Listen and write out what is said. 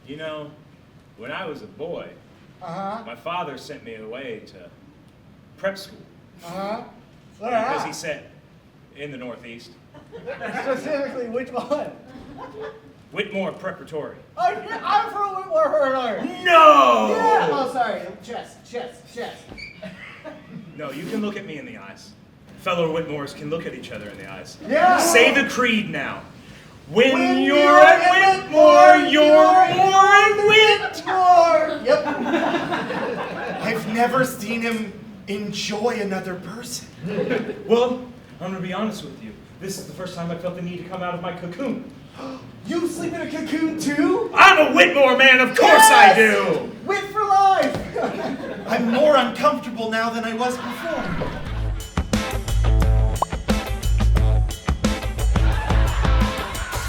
You know, when I was a boy, my father sent me away to prep school. Because he said, in the Northeast. Specifically, which one? Whitmore Preparatory. I'm from Whitmore Preparatory. No! Yeah! Oh, sorry. Chest. No, you can look at me in the eyes. Fellow Whitmores can look at each other in the eyes. Yeah! Say the creed now. When you're at Whitmore, you're more at Whitmore. Yep. I've never seen him enjoy another person. Well, I'm going to be honest with you. This is the first time I felt the need to come out of my cocoon. You sleep in a cocoon too? I'm a Whitmore man, of course I do! Wit for life! I'm more uncomfortable now than I was before.